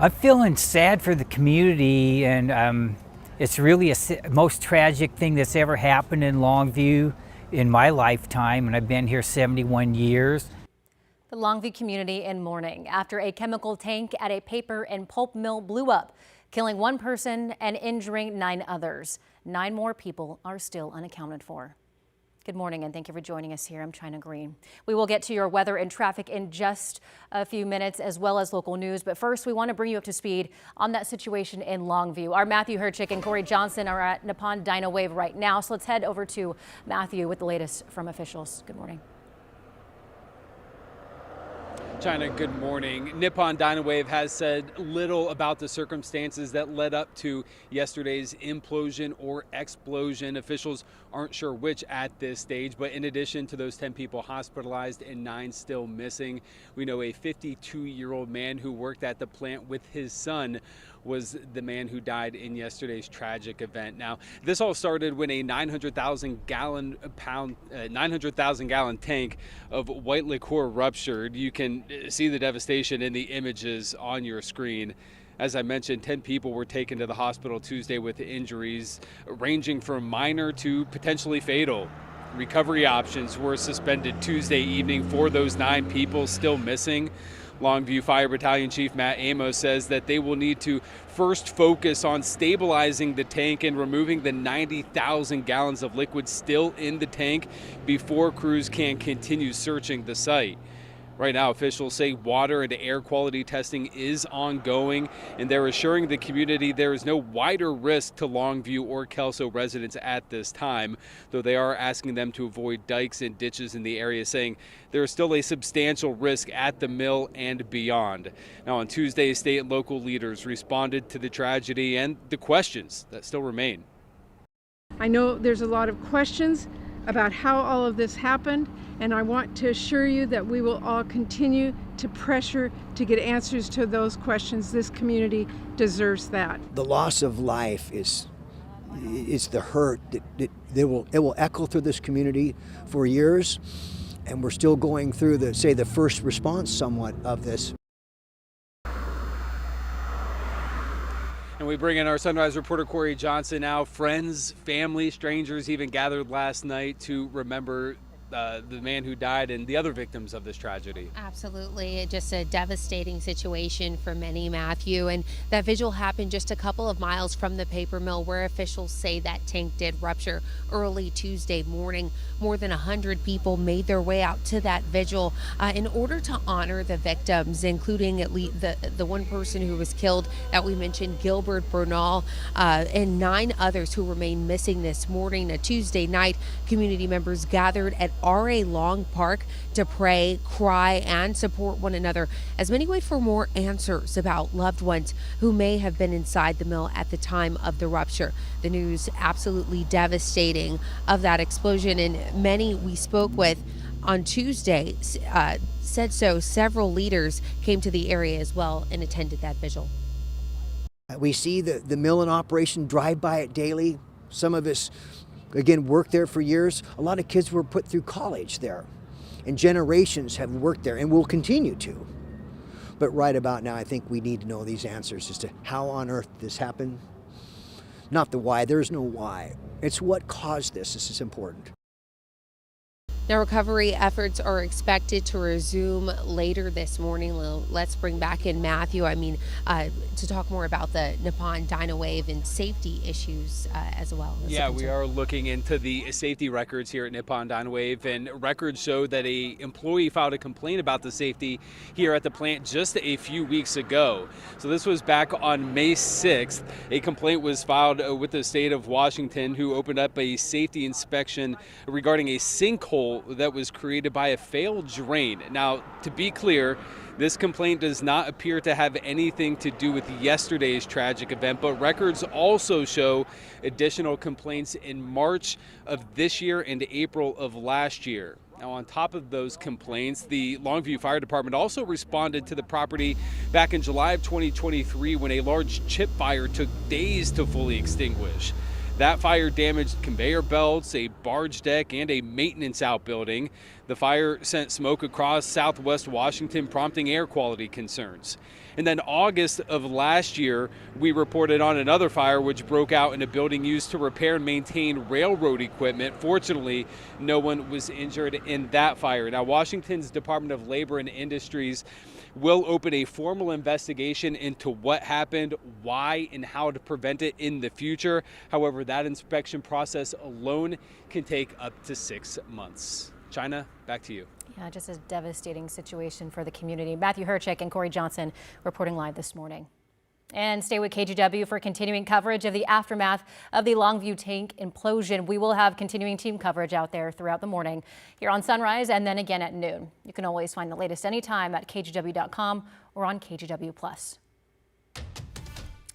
I'm feeling sad for the community, and it's really most tragic thing that's ever happened in Longview in my lifetime, and I've been here 71 years. The Longview community in mourning after a chemical tank at a paper and pulp mill blew up, killing one person and injuring 9 others. 9 more people are still unaccounted for. Good morning and thank you for joining us here. I'm China Green. We will get to your weather and traffic in just a few minutes, as well as local news. But first, we want to bring you up to speed on that situation in Longview. Our Matthew Herchick and Corey Johnson are at Nippon Dino Wave right now. So let's head over to Matthew with the latest from officials. Good morning. China, good morning. Nippon Dino Wave has said little about the circumstances that led up to yesterday's implosion or explosion. Officials aren't sure which at this stage, but in addition to those 10 people hospitalized and 9 still missing, we know a 52-year-old man who worked at the plant with his son was the man who died in yesterday's tragic event. Now, this all started when a 900,000 gallon tank of white liquor ruptured. You can see the devastation in the images on your screen. As I mentioned, 10 people were taken to the hospital Tuesday with injuries ranging from minor to potentially fatal. Recovery options were suspended Tuesday evening for those 9 people still missing. Longview Fire Battalion Chief Matt Amos says that they will need to first focus on stabilizing the tank and removing the 90,000 gallons of liquid still in the tank before crews can continue searching the site. Right now, officials say water and air quality testing is ongoing, and they're assuring the community there is no wider risk to Longview or Kelso residents at this time, though they are asking them to avoid dikes and ditches in the area, saying there is still a substantial risk at the mill and beyond. Now, on Tuesday, state and local leaders responded to the tragedy and the questions that still remain. I know there's a lot of questions about how all of this happened, and I want to assure you that we will all continue to pressure to get answers to those questions. This community deserves that. The loss of life is the hurt that it will echo through this community for years, and we're still going through the first response somewhat of this. And we bring in our Sunrise reporter Corey Johnson now. Friends, family, strangers even gathered last night to remember the man who died and the other victims of this tragedy. Absolutely. Just a devastating situation for many, Matthew. And that vigil happened just a couple of miles from the paper mill where officials say that tank did rupture early Tuesday morning. More than 100 people made their way out to that vigil in order to honor the victims, including at least the one person who was killed that we mentioned, Gilbert Bernal, and 9 others who remain missing this morning. A Tuesday night, community members gathered at R.A. Long Park to pray, cry, and support one another as many wait for more answers about loved ones who may have been inside the mill at the time of the rupture. The news absolutely devastating of that explosion, and many we spoke with on Tuesday said so. Several leaders came to the area as well and attended that vigil. We see the mill in operation, drive by it daily. Some of us again, worked there for years. A lot of kids were put through college there, and generations have worked there and will continue to. But right about now, I think we need to know these answers as to how on earth this happened. Not the why, there's no why. It's what caused this. This is important. Now, recovery efforts are expected to resume later this morning. Let's bring back in Matthew, to talk more about the Nippon Dino Wave and safety issues as well. Yeah, we are looking into the safety records here at Nippon Dino Wave, and records show that an employee filed a complaint about the safety here at the plant just a few weeks ago. So this was back on May 6th. A complaint was filed with the state of Washington, who opened up a safety inspection regarding a sinkhole that was created by a failed drain. Now, to be clear, this complaint does not appear to have anything to do with yesterday's tragic event, but records also show additional complaints in March of this year and April of last year. Now, on top of those complaints, the Longview Fire Department also responded to the property back in July of 2023 when a large chip fire took days to fully extinguish. That fire damaged conveyor belts, a barge deck, and a maintenance outbuilding. The fire sent smoke across southwest Washington, prompting air quality concerns. And then August of last year, we reported on another fire which broke out in a building used to repair and maintain railroad equipment. Fortunately, no one was injured in that fire. Now, Washington's Department of Labor and Industries will open a formal investigation into what happened, why, and how to prevent it in the future. However, that inspection process alone can take up to 6 months. China, back to you. Yeah, just a devastating situation for the community. Matthew Herchick and Corey Johnson reporting live this morning. And stay with KGW for continuing coverage of the aftermath of the Longview tank implosion. We will have continuing team coverage out there throughout the morning here on Sunrise and then again at noon. You can always find the latest anytime at kgw.com or on KGW Plus.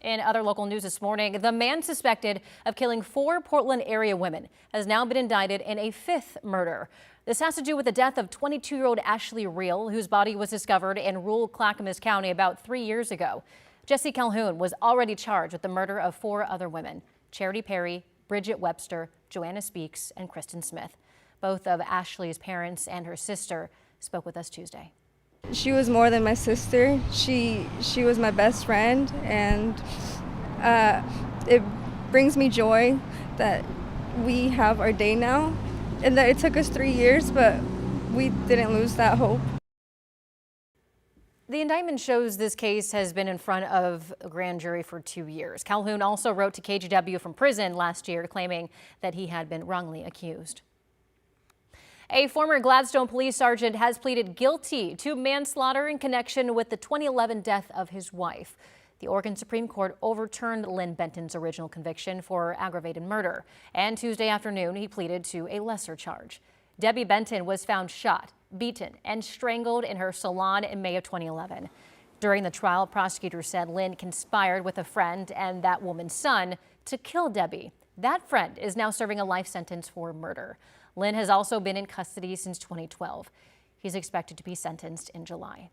In other local news this morning, the man suspected of killing 4 Portland area women has now been indicted in a 5th murder. This has to do with the death of 22-year-old Ashley Reel, whose body was discovered in rural Clackamas County about 3 years ago. Jesse Calhoun was already charged with the murder of 4 other women: Charity Perry, Bridget Webster, Joanna Speaks, and Kristen Smith. Both of Ashley's parents and her sister spoke with us Tuesday. She was more than my sister. She was my best friend, and it brings me joy that we have our day now, and that it took us 3 years, but we didn't lose that hope. The indictment shows this case has been in front of a grand jury for 2 years. Calhoun also wrote to KGW from prison last year claiming that he had been wrongly accused. A former Gladstone police sergeant has pleaded guilty to manslaughter in connection with the 2011 death of his wife. The Oregon Supreme Court overturned Lynn Benton's original conviction for aggravated murder, and Tuesday afternoon he pleaded to a lesser charge. Debbie Benton was found shot, beaten, and strangled in her salon in May of 2011. During the trial, prosecutors said Lynn conspired with a friend and that woman's son to kill Debbie. That friend is now serving a life sentence for murder. Lynn has also been in custody since 2012. He's expected to be sentenced in July.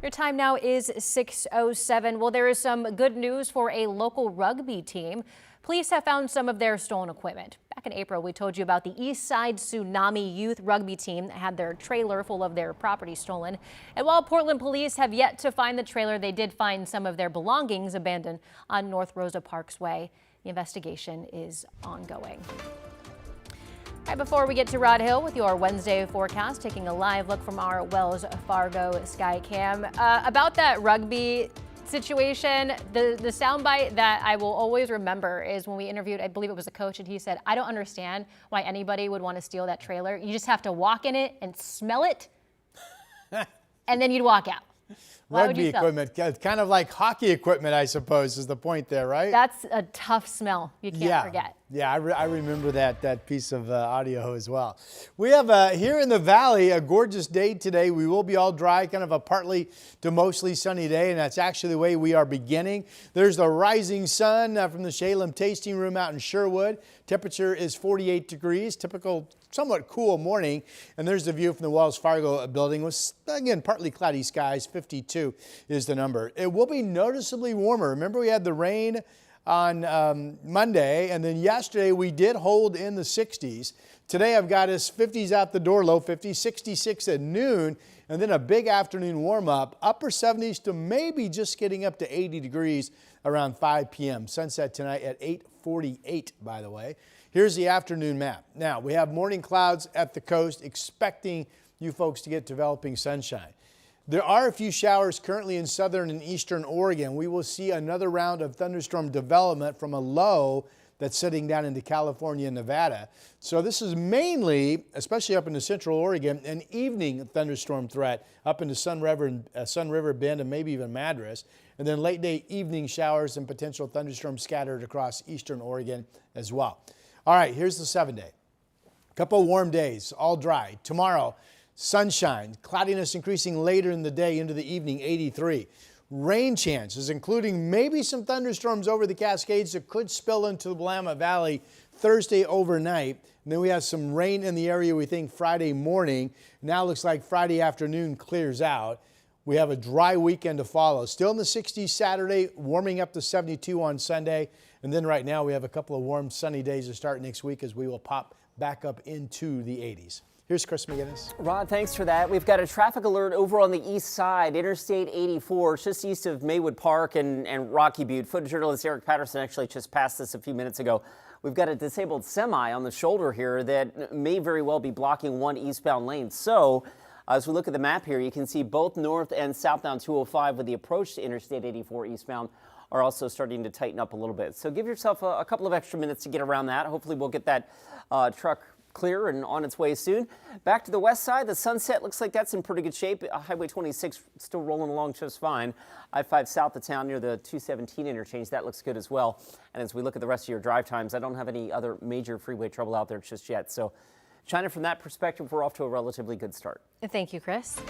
Your time now is 6:07. Well, there is some good news for a local rugby team. Police have found some of their stolen equipment. Back in April, we told you about the East Side Tsunami youth rugby team that had their trailer full of their property stolen. And while Portland police have yet to find the trailer, they did find some of their belongings abandoned on North Rosa Parks Way. The investigation is ongoing. Right before we get to Rod Hill with your Wednesday forecast, taking a live look from our Wells Fargo Skycam. About that rugby situation, the soundbite that I will always remember is when we interviewed, I believe it was a coach, and he said, "I don't understand why anybody would want to steal that trailer. You just have to walk in it and smell it, and then you'd walk out." Why would Rugby you sell it? equipment, kind of like hockey equipment, I suppose, is the point there, right? That's a tough smell. You can't forget. Yeah, I remember that piece of audio as well. We have here in the valley a gorgeous day today. We will be all dry, kind of a partly to mostly sunny day, and that's actually the way we are beginning. There's the rising sun from the Shalem Tasting Room out in Sherwood. Temperature is 48 degrees, typical somewhat cool morning. And there's the view from the Wells Fargo building with, again, partly cloudy skies. 52 is the number. It will be noticeably warmer. Remember, we had the rain on Monday, and then yesterday we did hold in the 60s. Today I've got us 50s out the door, low 50s, 66 at noon, and then a big afternoon warm up, upper 70s to maybe just getting up to 80 degrees around 5 p.m. Sunset tonight at 8:48, by the way. Here's the afternoon map. Now, we have morning clouds at the coast, expecting you folks to get developing sunshine. There are a few showers currently in southern and eastern Oregon. We will see another round of thunderstorm development from a low that's sitting down into California and Nevada. So this is mainly, especially up into central Oregon, an evening thunderstorm threat up into Sun River Bend and maybe even Madras. And then late day evening showers and potential thunderstorms scattered across eastern Oregon as well. All right, here's the 7-day. Couple warm days, all dry. Tomorrow, sunshine, cloudiness increasing later in the day into the evening, 83. Rain chances, including maybe some thunderstorms over the Cascades that could spill into the Willamette Valley Thursday overnight. And then we have some rain in the area, we think, Friday morning. Now looks like Friday afternoon clears out. We have a dry weekend to follow. Still in the 60s Saturday, warming up to 72 on Sunday. And then right now we have a couple of warm sunny days to start next week as we will pop back up into the 80s. Here's Chris McGinnis. Rod, thanks for that. We've got a traffic alert over on the east side, Interstate 84, just east of Maywood Park and Rocky Butte. Photojournalist Eric Patterson actually just passed this a few minutes ago. We've got a disabled semi on the shoulder here that may very well be blocking one eastbound lane. So as we look at the map here, you can see both north and southbound 205 with the approach to Interstate 84 eastbound are also starting to tighten up a little bit. So give yourself a couple of extra minutes to get around that. Hopefully we'll get that truck clear and on its way soon. Back to the west side, the Sunset looks like that's in pretty good shape. Highway 26 still rolling along just fine. I-5 south of town near the 217 interchange, that looks good as well. And as we look at the rest of your drive times, I don't have any other major freeway trouble out there just yet. So China, from that perspective, we're off to a relatively good start. Thank you, Chris.